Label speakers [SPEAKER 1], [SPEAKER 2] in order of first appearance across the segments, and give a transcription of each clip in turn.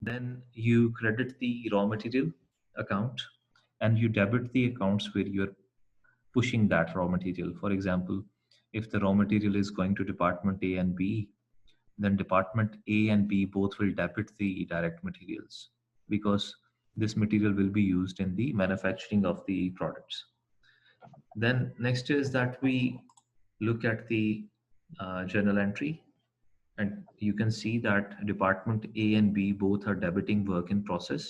[SPEAKER 1] then you credit the raw material account and you debit the accounts where you're pushing that raw material. For example, if the raw material is going to department A and B, then department A and B both will debit the direct materials because this material will be used in the manufacturing of the products. Then next is that we look at the journal entry, and you can see that department A and B both are debiting work in process,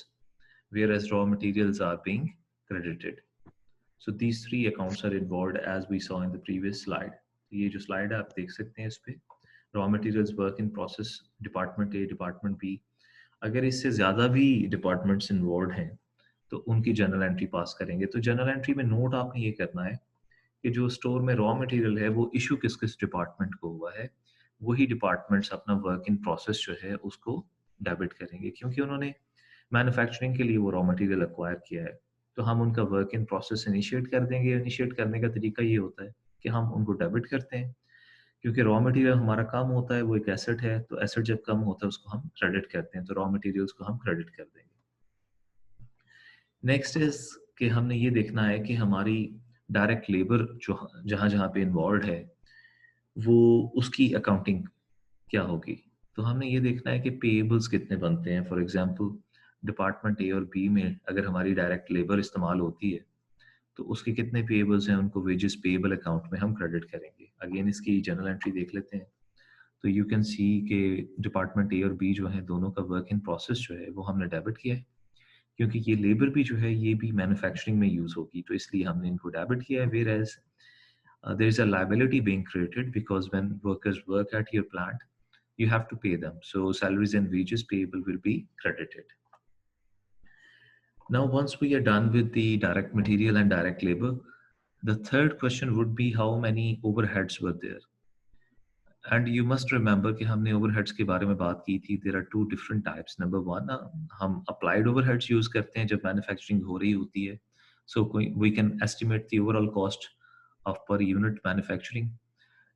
[SPEAKER 1] whereas raw materials are being credited. So these three accounts are involved as we saw in the previous slide. ये जो slide है आप देख सकते हैं इस पे raw materials work in process department A, department B. अगर इससे ज़्यादा भी departments involved हैं तो उनकी journal entry पास करेंगे. तो journal entry में note आपने ये करना है कि जो स्टोर में रॉ मटेरियल है वो इशू किस किस डिपार्टमेंट को हुआ है, वही डिपार्टमेंट्स अपना वर्क इन प्रोसेस जो है उसको डेबिट करेंगे क्योंकि उन्होंने मैन्युफैक्चरिंग के लिए वो रॉ मटेरियल एक्वायर किया है. तो हम उनका वर्क इन प्रोसेस इनिशिएट कर देंगे. इनिशिएट करने का तरीका ये होता है कि हम उनको डेबिट करते हैं क्योंकि रॉ मटेरियल हमारा कम होता है, वो एक एसेट है, तो एसेट जब कम होता है उसको हम क्रेडिट करते हैं, तो रॉ मटेरियल्स को हम क्रेडिट कर देंगे. नेक्स्ट इज कि हमने ये देखना है कि हमारी डायरेक्ट लेबर जो जहाँ जहाँ पे इन्वॉल्व है वो उसकी अकाउंटिंग क्या होगी. तो हमने ये देखना है कि पेएबल्स कितने बनते हैं. फॉर एग्जांपल डिपार्टमेंट ए और बी में अगर हमारी डायरेक्ट लेबर इस्तेमाल होती है तो उसके कितने पेएबल्स हैं, उनको वेजेस पेएबल अकाउंट में हम क्रेडिट करेंगे. अगेन इसकी जर्नल एंट्री देख लेते हैं. तो यू कैन सी कि डिपार्टमेंट ए और बी जो है दोनों का वर्क इन प्रोसेस जो है वो हमने डेबिट किया है क्योंकि ये लेबर भी जो है ये भी मैन्युफैक्चरिंग में यूज होगी, तो इसलिए हमने इनको डेबिट किया है. Whereas there is a liability being created because when workers work at your plant you have to pay them, so salaries and wages payable will be credited. Now once we are done with the direct material and direct labor, the third question would be how many overheads were there. And you must remember कि हमने overheads के बारे में बात की थी. There are two different types. Number one, हम applied overheads use करते हैं जब manufacturing हो रही होती है, so we can estimate the overall cost of per unit manufacturing.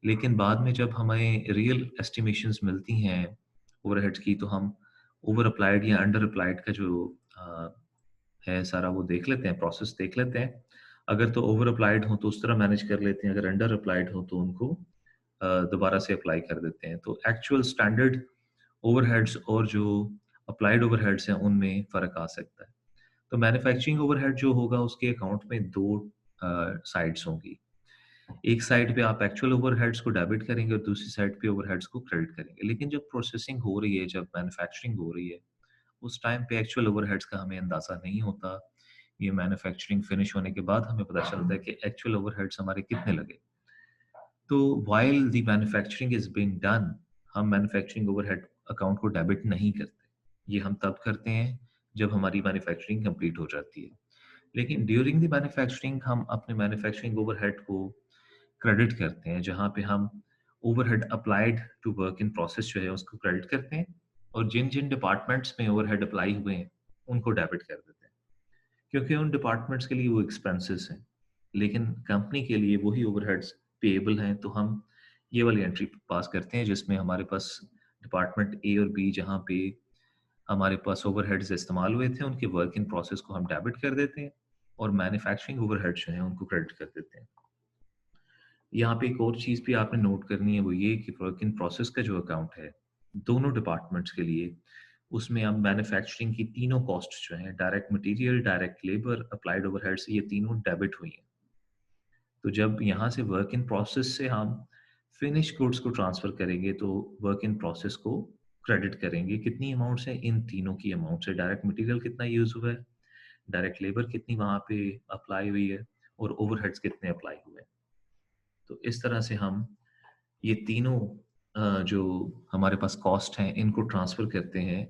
[SPEAKER 1] लेकिन बाद में जब हमें real estimations मिलती हैं overheads की तो हम over applied या under applied का जो है सारा वो देख लेते हैं, process देख लेते हैं. अगर तो over applied हो तो उस तरह manage कर लेते हैं, अगर under applied हो तो उनको दोबारा से अप्लाई कर देते हैं. तो एक्चुअल स्टैंडर्ड ओवरहेड्स और जो अप्लाइड ओवरहेड्स हैं उनमें फ़र्क आ सकता है. तो मैन्युफैक्चरिंग ओवरहेड जो होगा उसके अकाउंट में दो साइड्स होंगी. एक साइड पे आप एक्चुअल ओवरहेड्स को डेबिट करेंगे और दूसरी साइड पे ओवरहेड्स को क्रेडिट करेंगे. लेकिन जब प्रोसेसिंग हो रही है, जब मैन्युफैक्चरिंग हो रही है, उस टाइम पे एक्चुअल ओवरहेड्स का हमें अंदाज़ा नहीं होता. ये मैन्युफैक्चरिंग फिनिश होने के बाद हमें पता चलता है कि एक्चुअल ओवरहेड्स हमारे कितने लगे. तो while the manufacturing is being done, हम मैन्युफैक्चरिंग ओवरहेड अकाउंट को डेबिट नहीं करते. ये हम तब करते हैं जब हमारी मैन्युफैक्चरिंग कंप्लीट हो जाती है. लेकिन ड्यूरिंग द मैन्युफैक्चरिंग हम अपने मैन्युफैक्चरिंग ओवरहेड को क्रेडिट करते हैं, जहाँ पे हम overhead applied to work in process जो है उसको क्रेडिट करते हैं और जिन जिन डिपार्टमेंट्स में ओवरहेड अप्लाई हुए हैं उनको डेबिट कर देते हैं क्योंकि उन डिपार्टमेंट्स के लिए वो एक्सपेंसेस हैं. लेकिन कंपनी के लिए वही ओवरहेड्स पेएबल हैं, तो हम ये वाली एंट्री पास करते हैं जिसमें हमारे पास डिपार्टमेंट ए और बी जहाँ पे हमारे पास ओवरहेड्स इस्तेमाल हुए थे उनके वर्क इन प्रोसेस को हम डेबिट कर देते हैं और मैन्युफैक्चरिंग ओवरहेड्स जो हैं उनको क्रेडिट कर देते हैं. यहाँ पे एक और चीज़ भी आपने नोट करनी है, वो ये कि वर्क इन प्रोसेस का जो अकाउंट है दोनों डिपार्टमेंट्स के लिए, उसमें हम मैन्युफैक्चरिंग की तीनों कॉस्ट जो हैं, direct material, direct labour, applied overheads, ये तीनों डेबिट हुई हैं. तो जब यहाँ से वर्क इन प्रोसेस से हम फिनिश गुड्स को ट्रांसफर करेंगे तो वर्क इन प्रोसेस को क्रेडिट करेंगे. कितनी अमाउंट्स है, इन तीनों की अमाउंट है. डायरेक्ट मटेरियल कितना यूज हुआ है, डायरेक्ट लेबर कितनी वहाँ पे अप्लाई हुई है और ओवरहेड्स कितने अप्लाई हुए हैं. तो इस तरह से हम ये तीनों जो हमारे पास कॉस्ट हैं इनको ट्रांसफर करते हैं.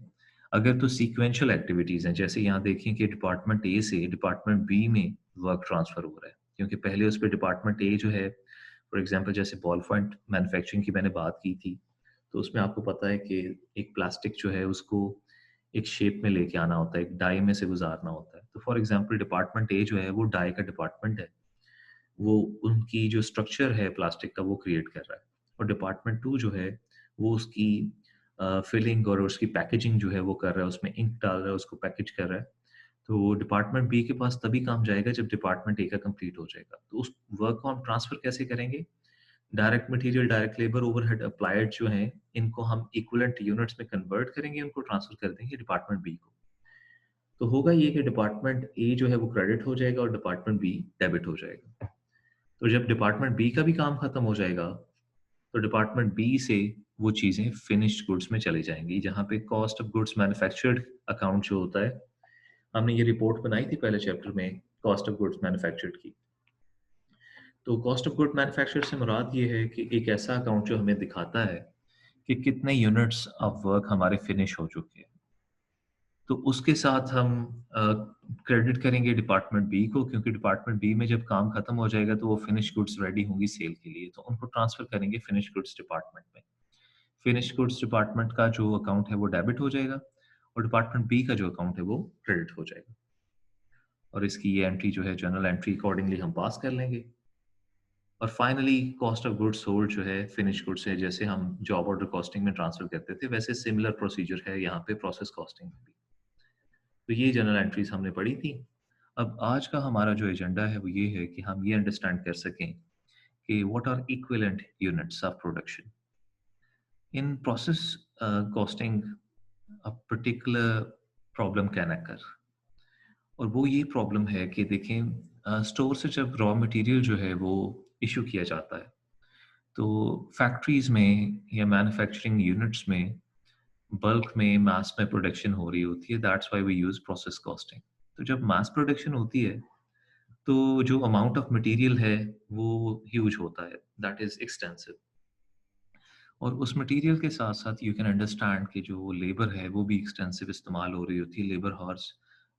[SPEAKER 1] अगर तो सीक्वेंशियल एक्टिविटीज़ हैं, जैसे यहाँ देखिए कि डिपार्टमेंट ए से डिपार्टमेंट बी में वर्क ट्रांसफ़र हो रहा है क्योंकि पहले उस पे डिपार्टमेंट ए जो है, फॉर एग्जांपल जैसे बॉल पॉइंट मैन्युफैक्चरिंग की मैंने बात की थी, तो उसमें आपको पता है कि एक प्लास्टिक जो है उसको एक शेप में लेके आना होता है, एक डाई में से गुजारना होता है. तो फॉर एग्जांपल डिपार्टमेंट ए जो है वो डाई का डिपार्टमेंट है, वो उनकी जो स्ट्रक्चर है प्लास्टिक का वो क्रिएट कर रहा है. और डिपार्टमेंट टू जो है वो उसकी फिलिंग और उसकी पैकेजिंग जो है वो कर रहा है, उसमें इंक डाल रहा है, उसको पैकेज कर रहा है, तो डिपार्टमेंट बी के पास तभी काम जाएगा जब डिपार्टमेंट ए का कंप्लीट हो जाएगा। तो उस वर्क को हम ट्रांसफर कैसे करेंगे? Direct material, direct labour, overhead applied जो हैं, इनको हम इक्विवेलेंट यूनिट्स में कन्वर्ट करेंगे, उनको ट्रांसफर कर देंगे डिपार्टमेंट बी को। तो होगा ये कि डिपार्टमेंट ए जो है वो क्रेडिट हो जाएगा और डिपार्टमेंट बी डेबिट हो जाएगा। तो जब डिपार्टमेंट बी का भी काम खत्म हो जाएगा, तो डिपार्टमेंट बी से वो चीज़ें फिनिश्ड गुड्स में चली जाएँगी, जहाँ पे cost of goods manufactured account जो होता है, हमने ये रिपोर्ट बनाई थी पहले चैप्टर में कॉस्ट ऑफ गुड्स मैन्युफैक्चर्ड की। तो कॉस्ट ऑफ गुड मैन्युफैक्चर से मुराद ये है कि एक ऐसा अकाउंट जो हमें दिखाता है कि कितने यूनिट्स ऑफ वर्क हमारे फिनिश हो चुके हैं। तो उसके साथ हम क्रेडिट करेंगे डिपार्टमेंट बी को, क्योंकि डिपार्टमेंट बी में जब काम खत्म हो जाएगा तो वो फिनिश गुड्स रेडी होंगी सेल के लिए, तो उनको ट्रांसफर करेंगे फिनिश गुड्स डिपार्टमेंट में। फिनिश गुड्स डिपार्टमेंट का जो अकाउंट है वो डेबिट हो जाएगा और डिपार्टमेंट बी का जो अकाउंट है वो क्रेडिट हो जाएगा। और इसकी ये एंट्री जो है जर्नल एंट्री अकॉर्डिंगली हम पास कर लेंगे। और finally cost of goods sold जो है फिनिश गुड्स है, जैसे हम जॉब ऑर्डर कॉस्टिंग में ट्रांसफर करते थे, वैसे सिमिलर प्रोसीजर है यहाँ पे प्रोसेस कॉस्टिंग में भी। तो ये जनरल एंट्रीज हमने पढ़ी थी। अब आज का हमारा जो एजेंडा है वो ये है कि हम ये अंडरस्टैंड कर सकें कि what are equivalent units of production in process costing. A particular problem can occur, और वो ये प्रॉब्लम है कि देखें, स्टोर से जब रॉ मटेरियल जो है वो इशू किया जाता है, तो फैक्ट्रीज में या मैन्युफैक्चरिंग यूनिट्स में बल्क में मास में प्रोडक्शन हो रही होती है, that's why we use process costing. तो जब मास प्रोडक्शन होती है तो जो अमाउंट ऑफ मटेरियल है वो ह्यूज होता है, दैट इज एक्सटेंसिव। और उस मटेरियल के साथ साथ यू कैन अंडरस्टैंड कि जो लेबर है वो भी एक्सटेंसिव इस्तेमाल हो रही होती है, लेबर हॉर्स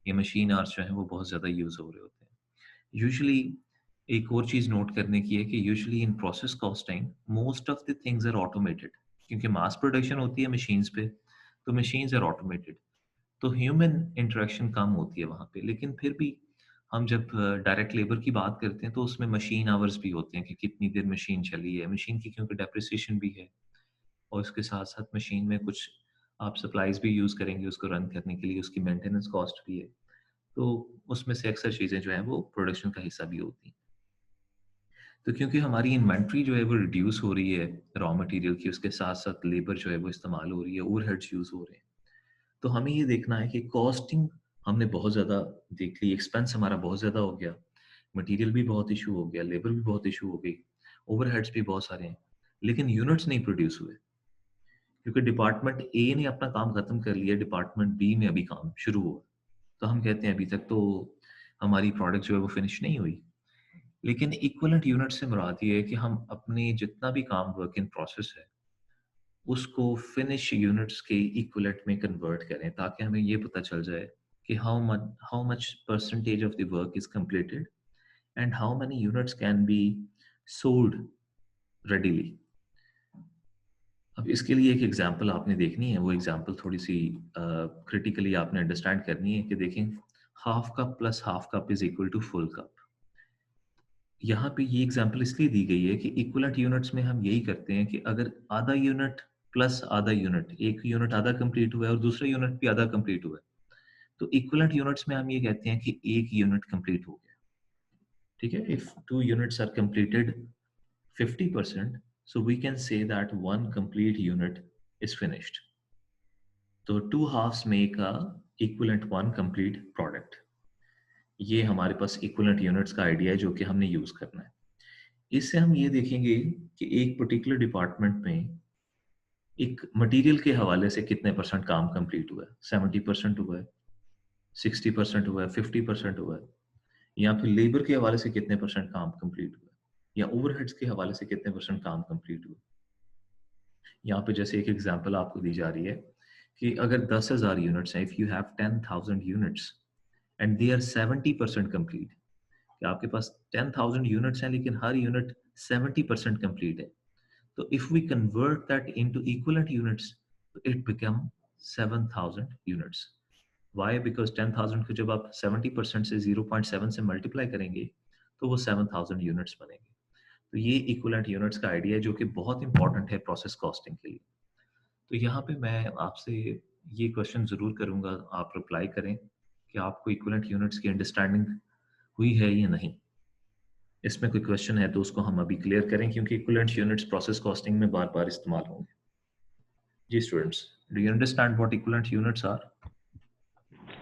[SPEAKER 1] या मशीन आर्स जो है वो बहुत ज़्यादा यूज़ हो रहे होते हैं यूजुअली। एक और चीज़ नोट करने की है कि usually in process costing most of the things are automated, क्योंकि मास प्रोडक्शन होती है मशीन्स पे, तो मशीन्स आर ऑटोमेटेड, तो ह्यूमन इंटरेक्शन कम होती है वहाँ पे। लेकिन फिर भी हम जब डायरेक्ट लेबर की बात करते हैं तो उसमें मशीन आवर्स भी होते हैं कि कितनी देर मशीन चली है, मशीन की क्योंकि डेप्रिसिएशन भी है, और इसके साथ साथ मशीन में कुछ आप सप्लाईज भी यूज़ करेंगे उसको रन करने के लिए, उसकी मेंटेनेंस कॉस्ट भी है। तो उसमें से अक्सर चीज़ें जो हैं वो प्रोडक्शन का हिस्सा भी होती हैं। तो क्योंकि हमारी इन्वेंट्री जो है वो रिड्यूस हो रही है रॉ मटेरियल की, उसके साथ साथ लेबर जो है वो इस्तेमाल हो रही है, ओवरहेड्स यूज़ हो रहे हैं, तो हमें ये देखना है कि कॉस्टिंग हमने बहुत ज़्यादा देख ली, एक्सपेंस हमारा बहुत ज़्यादा हो गया, मटेरियल भी बहुत इशू हो गया, लेबर भी बहुत इशू हो गई, ओवरहेड्स भी बहुत सारे हैं, लेकिन यूनिट्स नहीं प्रोड्यूस हुए, क्योंकि डिपार्टमेंट ए ने अपना काम खत्म कर लिया, डिपार्टमेंट बी में अभी काम शुरू हुआ। तो हम कहते हैं अभी तक तो हमारी प्रोडक्ट जो है वो फिनिश नहीं हुई। लेकिन इक्विवेलेंट यूनिट से मुराद ये है कि हम अपने जितना भी काम वर्क इन प्रोसेस है उसको फिनिश यूनिट्स के इक्विवेलेंट में कन्वर्ट करें, ताकि हमें ये पता चल जाए कि how much percentage of the work is completed and how many units can be sold readily. अब इसके लिए एक एग्जांपल आपने देखनी है, वो एग्जांपल थोड़ी सी क्रिटिकली आपने अंडरस्टैंड करनी है कि देखें, half cup plus half cup is equal to full cup. यहाँ पे ये एग्जांपल इसलिए दी गई है कि इक्विवेलेंट यूनिट्स में हम यही करते हैं कि अगर आधा यूनिट प्लस आधा यूनिट, एक यूनिट आधा कंप्लीट हुआ है और दूसरा यूनिट भी आधा कंप्लीट हुआ है, तो इक्विवेलेंट यूनिट्स में हम ये कहते हैं कि एक यूनिट कंप्लीट हो गया। ठीक है, if two units are completed 50%, so we can say that one complete unit is finished. तो two halves make a equivalent one complete product. ये हमारे पास इक्विवेलेंट यूनिट्स का आइडिया है जो कि हमने यूज करना है। इससे हम ये देखेंगे कि एक पर्टिकुलर डिपार्टमेंट में एक मटेरियल के हवाले से कितने परसेंट काम कंप्लीट हुआ है, 70% हुआ है, 60% हुआ है, 50% हुआ है, या फिर लेबर के हवाले से कितने परसेंट काम कंप्लीट हुआ है, या ओवरहेड्स के हवाले से कितने परसेंट काम कंप्लीट हुआ है। यहाँ पे जैसे एक एग्जांपल आपको दी जा रही है कि अगर 10,000 यूनिट्स हैं, if you have 10,000 units and they are 70% complete, कि आपके पास 10,000 यूनिट्स हैं लेकिन हर यूनिट 70% कंप्लीट है, तो if we convert that into equivalent units, it become 7,000 units. Why? Because 10,000 को जब आप 70% से 0.7 से मल्टीप्लाई करेंगे तो वो 7,000 यूनिट्स बनेंगे। तो ये इक्विवेलेंट यूनिट्स का आइडिया है जो कि बहुत इंपॉर्टेंट है प्रोसेस कॉस्टिंग के लिए। तो यहाँ पे मैं आपसे ये क्वेश्चन ज़रूर करूँगा, आप रिप्लाई करें कि आपको इक्विवेलेंट यूनिट्स की अंडरस्टैंडिंग हुई है या नहीं? इसमें कोई क्वेश्चन है तो उसको हम अभी क्लियर करें, क्योंकि इक्विवेलेंट यूनिट्स प्रोसेस कॉस्टिंग में बार-बार इस्तेमाल होंगे। जी students, do you understand what equivalent units are?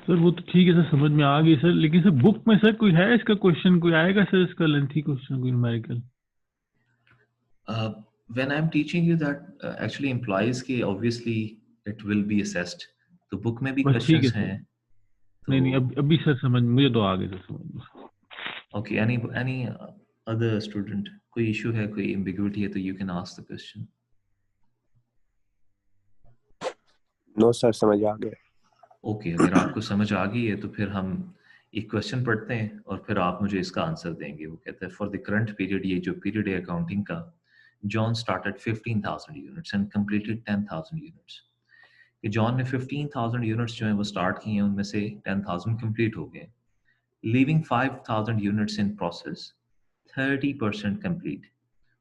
[SPEAKER 2] Sir वो तो ठीक है सर, समझ में आ गई सर, लेकिन सर बुक में सर कोई है इसका क्वेश्चन, कोई आएगा सर इसका लेंथी क्वेश्चन कोई numerical?
[SPEAKER 1] When I'm teaching you that actually implies कि obviously it will be assessed, तो बुक में भी
[SPEAKER 2] बस ठीक है
[SPEAKER 1] क्वेश्चंस
[SPEAKER 2] सर।
[SPEAKER 1] हैं। तो
[SPEAKER 2] नहीं नहीं, अभी सर समझ, मुझे तो आ गए सर समझ में।
[SPEAKER 1] ओके, एनी अदर स्टूडेंट, कोई इशू है, कोई एम्बिग्युइटी है तो you can ask the question.
[SPEAKER 3] No sir, समझ आ गया।
[SPEAKER 1] ओके, अगर आपको समझ आ गई है तो फिर हम एक क्वेश्चन पढ़ते हैं और फिर आप मुझे इसका आंसर देंगे। वो कहता है फॉर द करंट पीरियड, ये जो पीरियड है अकाउंटिंग का, John started 15,000 units and completed 10,000 units. कि जॉन ने 15,000 यूनिट्स जो हैं वो स्टार्ट किए हैं, उनमें से 10,000 कंप्लीट हो गए, leaving 5,000 units in process, 30% complete.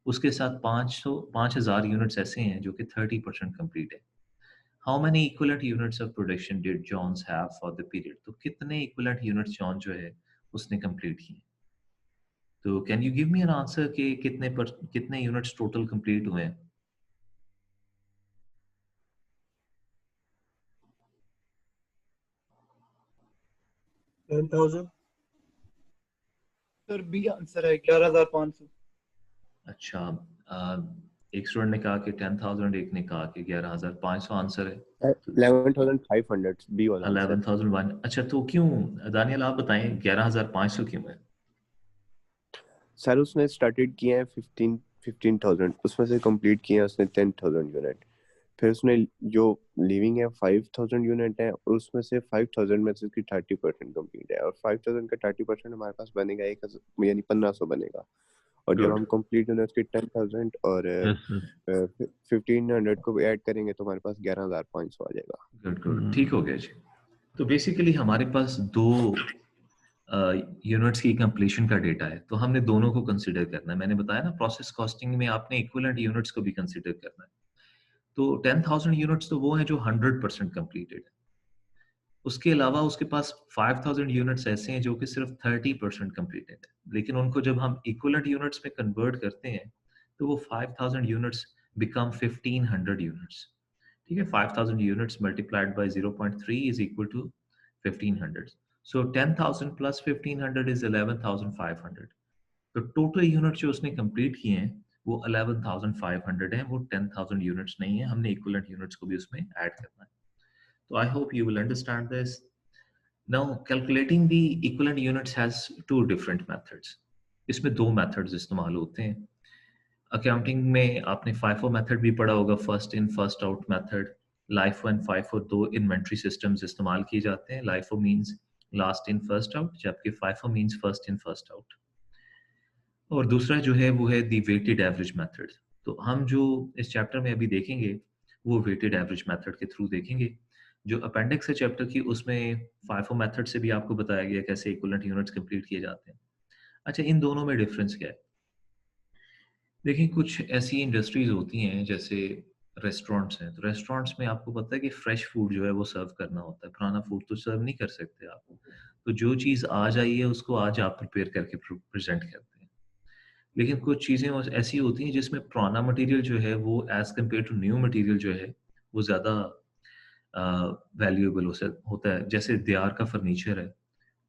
[SPEAKER 1] उसके साथ 5,000 यूनिट्स ऐसे हैं जो कि 30% कंप्लीट है। How many equivalent units of production did Jones have for the period? तो कितने इक्विवेलेंट यूनिट्स जॉन जो है उसने कंप्लीट किए? तो can you give me an answer कि कितने यूनिट्स टोटल कंप्लीट हुए हैं?
[SPEAKER 4] सर बी आंसर है 11,500।
[SPEAKER 1] अच्छा, एक स्टूडेंट ने कहा कि 10,000, एक ने कहा कि 11,500 आंसर है।
[SPEAKER 3] 11,500 बी वाला आंसर।
[SPEAKER 1] 11,001। अच्छा, तो क्यों दानियल आप बताएं 11,500 क्यों है?
[SPEAKER 3] सर उसने स्टार्टेड किए हैं 15,000, उसमें से कंप्लीट किए हैं उसने 10,000 यूनिट। फिर उसने जो लिविंग है 5,000 यूनिट है, और उसमें से 5,000 में से उसकी 30% कंप्लीट है, और 5,000 का 30% हमारे पास बनेगा 1,000, यानी 1,500 बनेगा। और जब
[SPEAKER 1] गुड
[SPEAKER 3] हम कंप्लीट यूनिट उसकी 10,000 और
[SPEAKER 2] यस सर।
[SPEAKER 3] 1,500 को ऐड करेंगे तो हमारे पास 11,500 आ जाएगा।
[SPEAKER 1] गुड गुड, ठीक हो गया जी। तो बेसिकली हमारे पास दो यूनिट्स की कंप्लीशन का डेटा है, तो हमने दोनों को कंसिडर करना है। मैंने बताया ना, प्रोसेस कॉस्टिंग में आपने इक्विवेलेंट यूनिट्स को भी कंसिडर करना है। तो 10,000 यूनिट्स तो वो हैं जो 100% कंप्लीटेड है। उसके अलावा उसके पास 5,000 यूनिट्स ऐसे हैं जो कि सिर्फ 30% कंप्लीटेड है, लेकिन उनको जब हम इक्विवेलेंट यूनिट्स में कन्वर्ट करते हैं तो वो 5,000 यूनिट्स बिकम 1,500 यूनिट्स। ठीक है, 5,000 units multiplied by 0.3 is equal to 1,500। So 10,000 plus 1,500 is 11,500। तो टोटल यूनिट जो उसने कंप्लीट किए हैं वो 11,500 हैं, वो 10,000 यूनिट्स नहीं है। हमने इक्विवेलेंट यूनिट्स को भी उसमें ऐड करना है। So I hope you will understand this. Now, calculating the equivalent units has two different methods. इसमें दो methods इस्तेमाल होते हैं। अकाउंटिंग में आपने FIFO मेथड भी पढ़ा होगा, first in first out method. LIFO and FIFO दो इन्वेंट्री सिस्टम्स इस्तेमाल किए जाते हैं। LIFO means last in first out, जबकि FIFO means first in first out. और दूसरा जो है वो है दी वेटेड एवरेज मेथड। तो हम जो इस चैप्टर में अभी देखेंगे वो वेटेड एवरेज मेथड के थ्रू देखेंगे। जो अपेंडिक्स है चैप्टर की, उसमें फाइफो मेथड से भी आपको बताया गया कैसे इक्विवेलेंट यूनिट्स कंप्लीट किए जाते हैं। अच्छा, इन दोनों में डिफरेंस क्या है? देखिए, कुछ ऐसी इंडस्ट्रीज होती हैं जैसे रेस्टोरेंट्स हैं। तो रेस्टोरेंट्स में आपको पता है कि फ्रेश फूड जो है वो सर्व करना होता है, पुराना फूड तो सर्व नहीं कर सकते आप। तो जो चीज़ आज आई है उसको आज आप प्रिपेयर करके प्रेजेंट करते हैं। लेकिन कुछ चीज़ें ऐसी होती हैं जिसमें पुराना मटेरियल जो है वो as compared to new material जो है वो ज़्यादा वैल्यूएबल होता है। जैसे दियार का फर्नीचर है,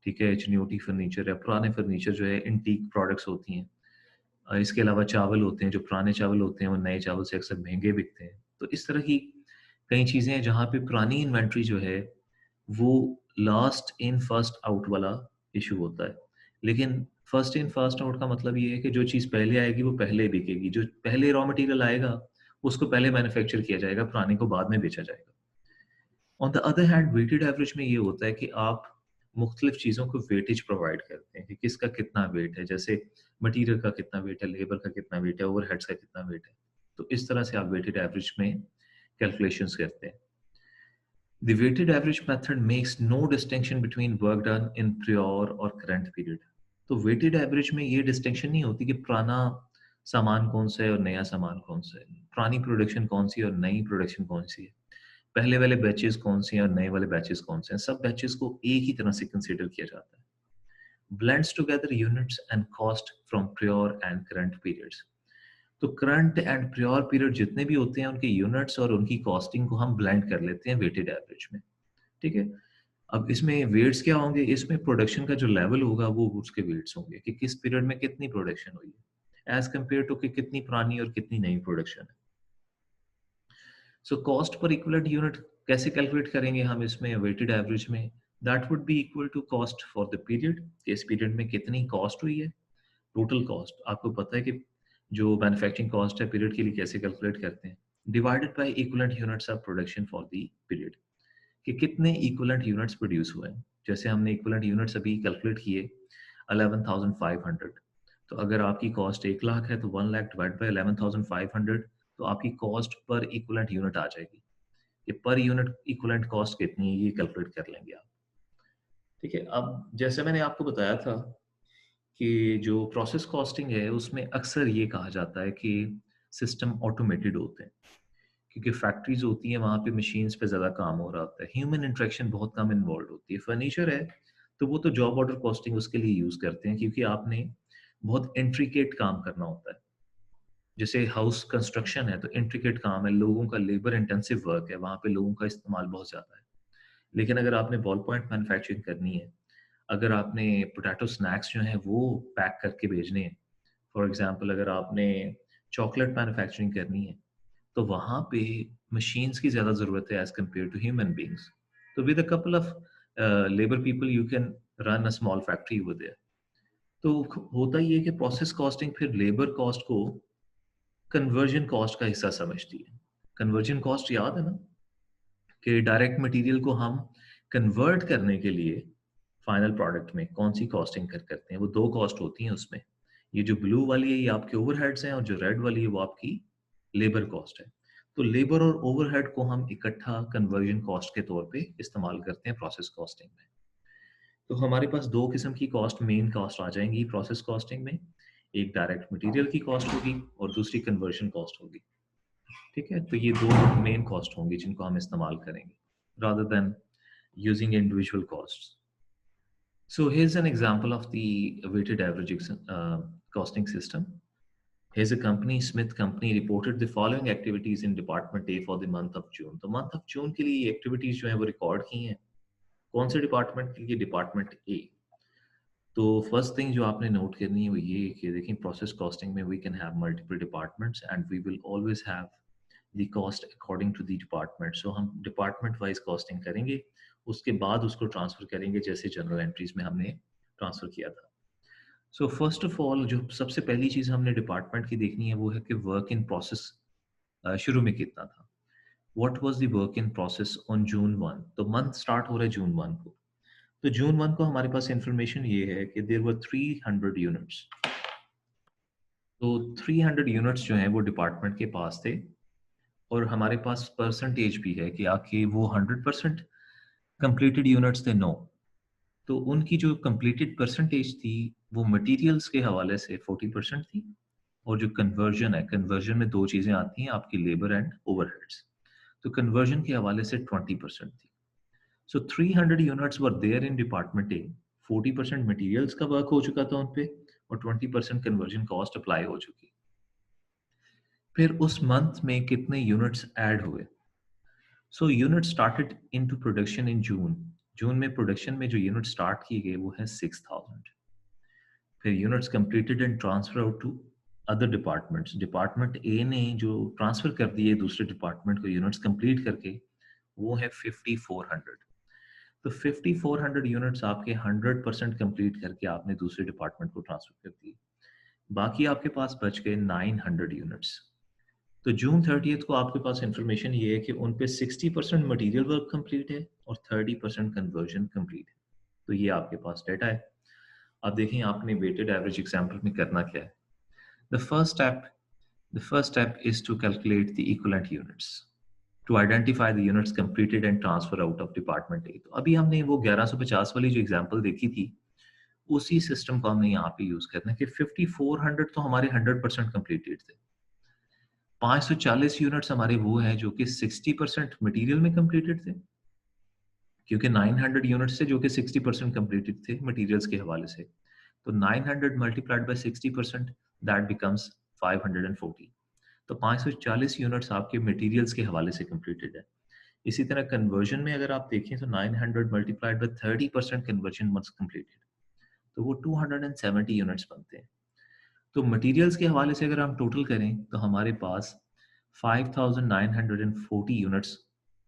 [SPEAKER 1] ठीक है, एचन्यूटी फर्नीचर है। पुराने फर्नीचर जो है एंटीक प्रोडक्ट्स होती हैं। इसके अलावा चावल होते हैं, जो पुराने चावल होते हैं वो नए चावल से अक्सर महंगे बिकते हैं। तो इस तरह की कई चीज़ें हैं जहाँ पे पुरानी इन्वेंट्री जो है वो लास्ट इन फर्स्ट आउट वाला इशू होता है। लेकिन फर्स्ट इन फर्स्ट आउट का मतलब ये है कि जो चीज़ पहले आएगी वो पहले बिकेगी। जो पहले रॉ मटेरियल आएगा उसको पहले मैन्युफैक्चर किया जाएगा, पुराने को बाद में बेचा जाएगा। On the other hand weighted average में ये होता है कि आप मुख्तलिफ चीज़ों को वेटेज प्रोवाइड करते हैं कि किसका कितना वेट है। जैसे मटीरियल का कितना वेट है, लेबर का कितना वेट है, ओवरहेड्स का कितना वेट है। तो इस तरह से आप वेटेड एवरेज में कैलकुलेशंस करते हैं। The weighted average method makes no distinction between work done in prior और current period. तो weighted average में ये distinction नहीं होती कि पुराना सामान कौन सा है और नया सामान कौन सा है, पुरानी प्रोडक्शन कौन सी है और नई प्रोडक्शन कौन सी है, पहले वाले बैचेस कौन से हैं और नए वाले बैचेस कौन से हैं, सब बैचेस को एक ही तरह से कंसीडर किया जाता है। Blends together units and cost from pure and current periods. तो करंट एंड प्योर पीरियड जितने भी होते हैं उनके यूनिट्स और उनकी कॉस्टिंग को हम ब्लेंड कर लेते हैं वेटेड एवरेज में, ठीक है। अब इसमें वेट्स क्या होंगे, इसमें प्रोडक्शन का जो लेवल होगा वो उसके वेट्स होंगे कि किस पीरियड में कितनी प्रोडक्शन हुई है एज कंपेयर टू कि कितनी पुरानी और कितनी नई प्रोडक्शन है। So cost per equivalent unit कैसे कैलकुलेट करेंगे हम इसमें वेटेड एवरेज में, that would be equal to cost for the period, इस पीरियड में कितनी कॉस्ट हुई है, टोटल कॉस्ट। आपको पता है कि जो मैन्युफैक्चरिंग कॉस्ट है पीरियड के लिए कैसे कैलकुलेट करते हैं, divided by equivalent units of production for the period, कि कितने इक्विवेलेंट यूनिट्स प्रोड्यूस हुए हैं। जैसे हमने इक्विवेलेंट यूनिट्स अभी कैलकुलेट किए 11,500, तो अगर आपकी कॉस्ट 1 लाख है तो 1 लाख डिवाइड बाय 11,500, तो आपकी कॉस्ट पर इक्विवेलेंट यूनिट आ जाएगी। ये पर यूनिट इक्विवेलेंट कॉस्ट कितनी है ये कैलकुलेट कर लेंगे आप, ठीक है। अब जैसे मैंने आपको बताया था कि जो प्रोसेस कॉस्टिंग है उसमें अक्सर ये कहा जाता है कि सिस्टम ऑटोमेटेड होते हैं, क्योंकि फैक्ट्रीज होती हैं वहाँ पे मशीन्स पे ज़्यादा काम हो रहा होता है, ह्यूमन इंटरेक्शन बहुत कम इन्वॉल्व होती है। फर्नीचर है तो वो तो जॉब ऑर्डर कॉस्टिंग उसके लिए यूज़ करते हैं, क्योंकि आपने बहुत इंट्रिकेट काम करना होता है। जैसे हाउस कंस्ट्रक्शन है तो इंट्रिकेट काम है, लोगों का लेबर इंटेंसिव वर्क है, वहाँ पे लोगों का इस्तेमाल बहुत ज़्यादा है। लेकिन अगर आपने बॉल पॉइंट मैन्युफैक्चरिंग करनी है, अगर आपने पोटैटो स्नैक्स जो हैं वो पैक करके भेजने हैं, फॉर एग्जांपल अगर आपने चॉकलेट मैन्युफैक्चरिंग करनी है, तो वहाँ पे मशीन्स की ज़्यादा ज़रूरत है as compared to human beings. तो with a couple of labour people you can run a small factory over there. तो होता ये है कि प्रोसेस कॉस्टिंग फिर लेबर कॉस्ट को कन्वर्जन कॉस्ट का हिस्सा समझती है। कन्वर्जन कॉस्ट याद है ना, कि डायरेक्ट मटेरियल को हम कन्वर्ट करने के लिए फाइनल प्रोडक्ट में कौन सी कॉस्टिंग करते हैं, वो दो कॉस्ट होती हैं उसमें। ये जो ब्लू वाली है ये आपके ओवरहेड्स हैं और जो रेड वाली है वो आपकी लेबर कॉस्ट है। तो लेबर और ओवरहेड को हम इकट्ठा कन्वर्जन कॉस्ट के तौर पे इस्तेमाल करते हैं प्रोसेस कॉस्टिंग में। तो हमारे पास दो किस्म की कॉस्ट, मेन कॉस्ट आ जाएंगी प्रोसेस कॉस्टिंग में, एक डायरेक्ट मटेरियल की कॉस्ट होगी और दूसरी कन्वर्जन कॉस्ट होगी, ठीक है। तो ये दो मेन कॉस्ट होंगी जिनको हम इस्तेमाल करेंगे rather than using individual costs. So here's an example of the weighted average costing system. Here's a company, Smith Company, reported the following activities in Department A for the month of June. तो month of June के लिए activities जो हैं वो record की हैं। कौन से डिपार्टमेंट के लिए? Department A। तो फर्स्ट थिंग जो आपने नोट करनी है वो ये कि देखिए प्रोसेस कॉस्टिंग में we can have multiple departments and we will always have the cost according to the department. So हम डिपार्टमेंट वाइज कॉस्टिंग करेंगे, उसके बाद उसको ट्रांसफर करेंगे जैसे जनरल एंट्रीज में हमने ट्रांसफर किया था। सो फर्स्ट ऑफ ऑल जो सबसे पहली चीज़ हमने डिपार्टमेंट की देखनी है वो है कि वर्क इन प्रोसेस शुरू में कितना था। What was the work in process on June 1? तो मंथ स्टार्ट हो रहा है जून 1 को, तो जून 1 को हमारे पास इंफॉर्मेशन ये है कि देयर वर 300 यूनिट्स। तो 300 यूनिट्स जो हैं वो डिपार्टमेंट के पास थे और हमारे पास परसेंटेज भी है कि आके वो 100% कंप्लीटेड यूनिट्स थे 9। तो उनकी जो कंप्लीटेड परसेंटेज थी वो मटेरियल्स के हवाले से 40% थी, और जो कन्वर्जन है, कन्वर्जन में दो चीज़ें आती हैं आपकी, लेबर एंड ओवरहेड्स, तो कन्वर्जन के हवाले से 20% थी। So 300 units were there in department A. 40% materials का वर्क हो चुका था उन पे और 20% कन्वर्जन कॉस्ट अप्लाई हो चुकी। फिर उस मंथ में कितने यूनिट्स ऐड हुए? So unit started into production in June. June में प्रोडक्शन में जो यूनिट स्टार्ट किए गए वो है 6000। फिर units completed and transfer out to other departments. Department A ने जो ट्रांसफर कर दिए दूसरे डिपार्टमेंट को यूनिट्स कंप्लीट करके वो है 5400। तो 5400 यूनिट्स आपके 100% कंप्लीट करके आपने दूसरे डिपार्टमेंट को ट्रांसफर कर दिए। बाकी आपके पास बच गए 900 यूनिट्स। तो जून 30 को आपके पास इंफॉर्मेशन ये है कि उन पे 60% मटेरियल वर्क कंप्लीट है और 30% कन्वर्जन कंप्लीट है। तो ये आपके पास डेटा है। अब देखें आपने वेटेड एवरेज एग्जाम्पल में करना क्या है। The first step is to calculate the equivalent units to identify the units completed and transfer out of department A। तो अभी हमने वो 1150 वाली जो एग्जांपल देखी थी उसी सिस्टम को हमने यहाँ पे यूज करना है कि 5400 तो हमारे 100% कंप्लीटेड थे, 540 यूनिट्स हमारे वो हैं जो कि 60% मटेरियल में कंप्लीटेड थे, क्योंकि 900 यूनिट्स थे जो कि 60% कंप्लीटेड थे मटेरियल्स के हवाले से। तो 900 मल्टीप्लाइड बाय 60% दैट बिकम्स 540। तो 540 यूनिट्स आपके मटेरियल्स के हवाले से कंप्लीटेड है। इसी तरह कन्वर्जन में अगर आप देखें तो 900 multiplied by 30% conversion must completed, तो वो 270 यूनिट्स बनते हैं। तो मटेरियल्स के हवाले से अगर हम टोटल करें तो हमारे पास 5940 यूनिट्स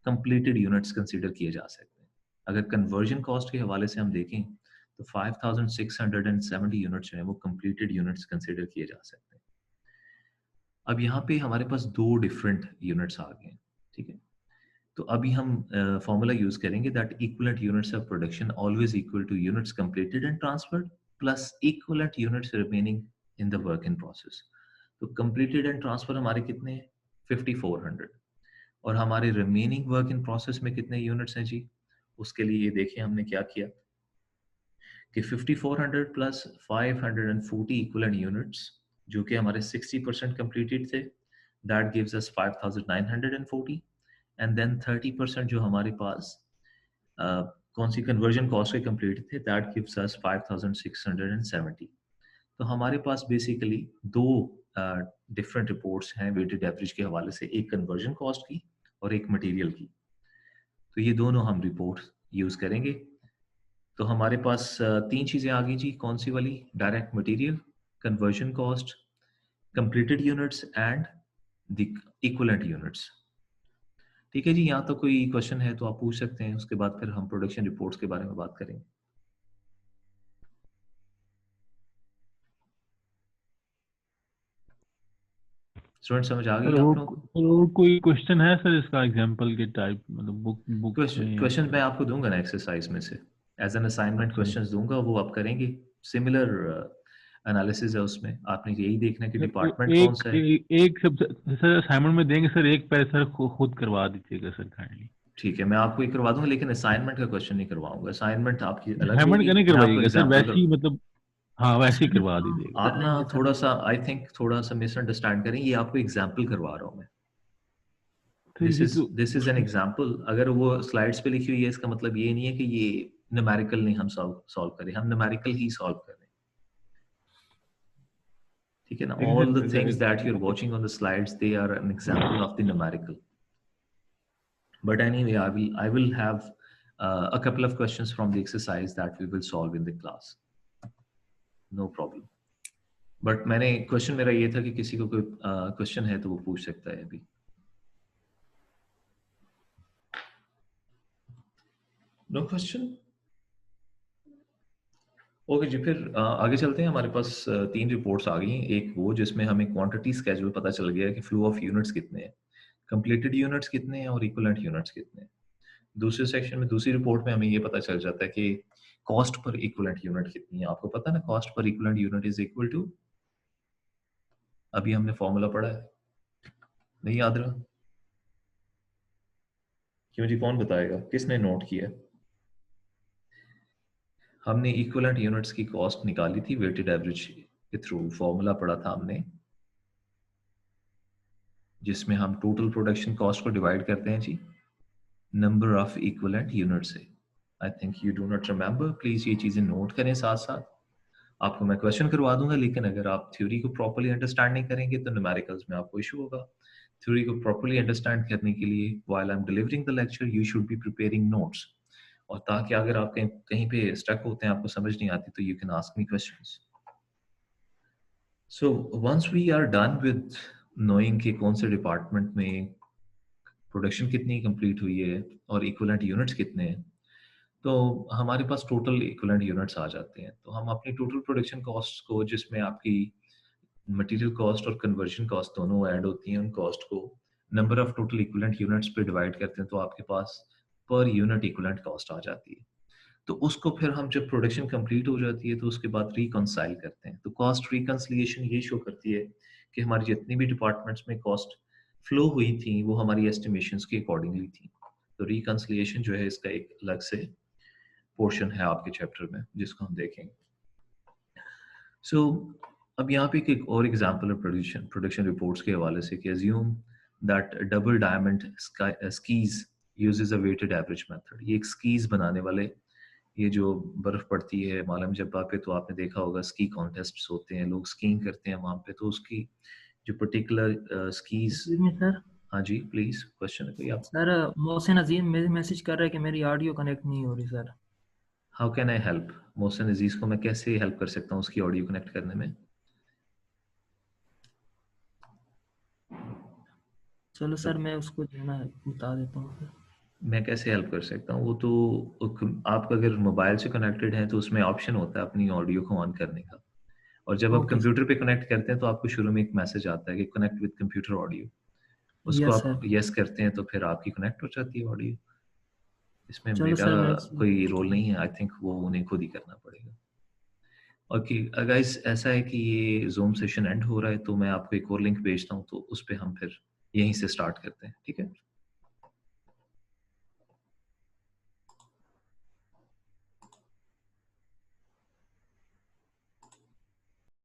[SPEAKER 1] कंप्लीटेड यूनिट्स कंसीडर किए जा सकते हैं। अगर कन्वर्जन कॉस्ट के हवाले से हम देखें तो 5670 यूनिट्स जो है वो कंप्लीटेड यूनिट्स कंसीडर किए जा सकते हैं। अब यहाँ पे हमारे पास दो डिफरेंट यूनिट्स आ गए हैं, ठीक है। तो अभी हम फॉर्मूला यूज करेंगे that equivalent units of production always equal two units completed and transferred plus equivalent units remaining in the work in process. तो कंप्लीटेड एंड ट्रांसफर हमारे कितने हैं 5400, और हमारे रिमेनिंग वर्क इन प्रोसेस में कितने यूनिट्स हैं जी, उसके लिए ये देखिए हमने क्या किया कि 5400 प्लस 540 इक्विवेलेंट यूनिट्स जो कि हमारे 60% कंप्लीटेड थे, that gives us 5940, and then 30% जो हमारे पास कौन सी कन्वर्जन कॉस्ट के कंप्लीट थे, दैट गिव्स अस 5670। तो हमारे पास बेसिकली दो डिफरेंट रिपोर्ट्स हैं वेटेड एवरेज के हवाले से, एक कन्वर्जन कॉस्ट की और एक मटेरियल की। तो ये दोनों हम रिपोर्ट यूज करेंगे। तो हमारे पास तीन चीजें आ गई जी, कौन सी वाली, direct material, conversion cost, completed units and the equivalent units. ठीक है जी, यहाँ तो कोई क्वेश्चन है तो आप पूछ सकते हैं, उसके बाद फिर हम प्रोडक्शन रिपोर्ट्स के बारे में बात करेंगे। स्टूडेंट समझ आ गई आप लोगों को?
[SPEAKER 2] कोई क्वेश्चन है सर इसका एग्जांपल के टाइप, मतलब बुक
[SPEAKER 1] क्वेश्चन मैं आपको दूंगा ना एक्सरसाइज में से, एज एन असाइनमेंट क्वेश्चंस दूंगा, वो आप करेंगे। सिमिलर एनालिसिस है उसमें, आपने यही देखना कि डिपार्टमेंट कौन सा है।
[SPEAKER 2] एक सब सर असाइनमेंट में देंगे सर, एक पैर सर खुद करवा दीजिएगा सर काइंडली।
[SPEAKER 1] ठीक है, मैं आपको ही करवा दूंगा, लेकिन असाइनमेंट का क्वेश्चन नहीं करवाऊंगा। असाइनमेंट आपकी अलग
[SPEAKER 2] असाइनमेंट
[SPEAKER 1] होगी,
[SPEAKER 2] का नहीं
[SPEAKER 1] मैं आपको
[SPEAKER 2] करवाइएगा सर,
[SPEAKER 1] एग्जांपल
[SPEAKER 2] वैसे ही मतलब हाँ वैसे ही करवा दीजिएगा।
[SPEAKER 1] आप ना थोड़ा सा आई थिंक थोड़ा सा मिसअंडरस्टैंड करें, ये आपको एग्जांपल करवा रहा हूँ मैं। This is an example. अगर वो स्लाइड्स पे लिखी हुई है इसका मतलब ये नहीं है कि ये न्यूमेरिकल नहीं हम सॉल्व करें, हम न्यूमेरिकल ही सॉल्व कर रहे हैं, ठीक है ना। All the things that you are watching on the slides they are an example of the numerical, but anyway I will have a couple of questions from the exercise that we will solve in the class, no problem. but मैंने question मेरा ये था कि किसी को कोई question है तो वो पूछ सकता है अभी। नो क्वेश्चन, ओके जी। फिर आगे चलते हैं। हमारे पास तीन रिपोर्ट्स आ गई हैं। एक वो जिसमें हमें क्वांटिटी स्केड्यूल पता चल गया है कि फ्लो ऑफ यूनिट्स कितने हैं, कंप्लीटेड यूनिट्स कितने हैं और इक्विवेलेंट यूनिट्स कितने हैं। दूसरे सेक्शन में, दूसरी रिपोर्ट में हमें ये पता चल जाता है कि कॉस्ट पर इक्विवेलेंट यूनिट कितनी है। आपको पता है ना, cost per equivalent unit is equal to, अभी हमने फॉर्मूला पढ़ा है, नहीं याद रहा? क्यों जी, कौन बताएगा, किसने नोट किया? हमने इक्विवेलेंट यूनिट्स की कॉस्ट निकाली थी वेटेड एवरेज के थ्रू, फॉर्मूला पढ़ा था हमने, जिसमें हम टोटल प्रोडक्शन कॉस्ट को डिवाइड करते हैं जी नंबर ऑफ इक्विवेलेंट यूनिट से। I think you do not remember, please ये चीजें नोट करें साथ साथ। आपको मैं क्वेश्चन करवा दूंगा, लेकिन अगर आप थ्योरी को प्रॉपर्ली अंडरस्टैंड नहीं करेंगे तो न्यूमेरिकल्स में आपको इशू होगा। थ्योरी को प्रॉपर्ली अंडरस्टैंड करने के लिए while I am delivering the lecture you should be preparing notes, और ताकि अगर आप कहीं पे स्टक होते हैं, आपको समझ नहीं आती, तो you can ask me questions. So once we are done with knowing कि कौन से डिपार्टमेंट में प्रोडक्शन कितनी कंप्लीट हुई है और इक्विवेलेंट यूनिट्स कितने हैं, तो हमारे पास टोटल इक्विवेलेंट यूनिट्स आ जाते हैं। तो हम अपनी टोटल प्रोडक्शन कॉस्ट को, जिसमें आपकी मटेरियल कॉस्ट और कन्वर्जन कॉस्ट दोनों ऐड होती हैं, उन कॉस्ट को number of total equivalent units पे डिवाइड करते हैं, तो आपके पास पर यूनिट इक्विवेलेंट कॉस्ट आ जाती है। तो उसको फिर हम जब प्रोडक्शन कंप्लीट हो जाती है तो उसके बाद रिकंसाइल करते हैं। तो कॉस्ट रिकंसिलिएशन ये शो करती है कि हमारी जितनी भी डिपार्टमेंट्स में कॉस्ट फ्लो हुई थी वो हमारी एस्टिमेशंस के अकॉर्डिंगली थी। तो रिकंसिलिएशन जो है इसका एक अलग से पोर्शन है आपके चैप्टर में, जिसको हम देखेंगे। सो अब यहाँ पे एक और एग्जांपल है प्रोडक्शन रिपोर्ट्स के हवाले से कि assume that double diamond skis uses a weighted average method. ये एक स्कीज बनाने वाले, ये जो बर्फ पड़ती है मालम जब्बा पे, तो आपने देखा होगा स्की कॉन्टेस्ट्स होते हैं, लोग स्कीइंग करते हैं वहाँ पे, तो उसकी जो पर्टिकुलर स्कीज।
[SPEAKER 5] सर
[SPEAKER 1] हाँ जी प्लीज, क्वेश्चन है कोई आप?
[SPEAKER 5] सर मोहसिन अजीम मेरे मैसेज कर रहा है कि मेरी ऑडियो कनेक्ट नहीं हो रही sir.
[SPEAKER 1] How can I help? Mohsin Aziz को मैं कैसे हेल्प कर सकता हूँ उसकी ऑडियो कनेक्ट करने में?
[SPEAKER 5] चलो सर मैं उसको जो है ना बता देता हूँ।
[SPEAKER 1] मैं कैसे हेल्प कर सकता हूँ? वो तो आप अगर मोबाइल से कनेक्टेड हैं तो उसमें ऑप्शन होता है अपनी ऑडियो को ऑन करने का, और जब आप
[SPEAKER 5] ओके
[SPEAKER 1] कंप्यूटर पे कनेक्ट करते हैं तो आपको शुरू में एक मैसेज आता है कि कनेक्ट विद कंप्यूटर ऑडियो। उसको
[SPEAKER 5] यस
[SPEAKER 1] आप
[SPEAKER 5] सर।
[SPEAKER 1] यस करते हैं तो फिर आपकी कनेक्ट हो जाती है ऑडियो। इसमें
[SPEAKER 5] चलो
[SPEAKER 1] मेरा
[SPEAKER 5] सर मैं
[SPEAKER 1] कोई रोल नहीं है, आई थिंक वो उन्हें खुद ही करना पड़ेगा। ओके गाइस, ऐसा है कि ये जूम सेशन एंड हो रहा है, तो मैं आपको एक और लिंक भेजता हूँ, तो उस पर हम फिर यहीं से स्टार्ट करते हैं, ठीक है?